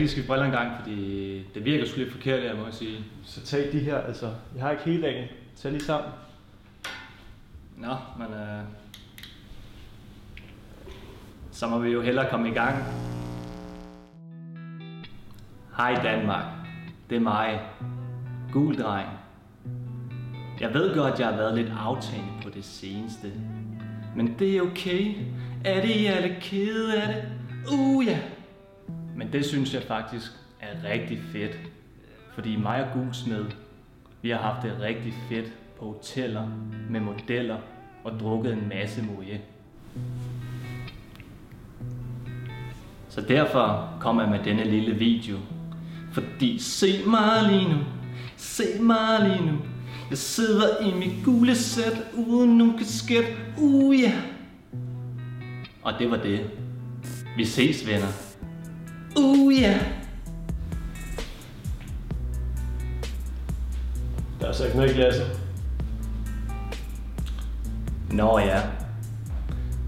lige skifte briller en gang, fordi det virker sgu lidt forkert, jeg må sige. Så tag de her, altså. Jeg har ikke hele dagen. Tag lige sammen. Nå, men så må vi jo hellere komme i gang. Hej Danmark. Det er mig, Gul Dreng. Jeg ved godt, jeg har været lidt aftagende på det seneste. Men det er okay. Er det I alle kede af det? Ja. Men det synes jeg faktisk er rigtig fedt. Fordi mig og Gulsmed, vi har haft det rigtig fedt på hoteller med modeller og drukket en masse moje. Så derfor kommer jeg med denne lille video. Fordi se mig lige nu, se mig lige nu. Jeg sidder i mit gule sæt uden nogen kasket, ja. Og det var det. Vi ses, venner. Ja. Der er så ikke noget i glasset. Nå ja.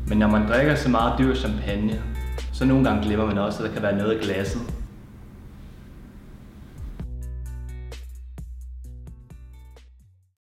Men når man drikker så meget dyr champagne, så nogle gange glemmer man også, at der kan være noget i glasset.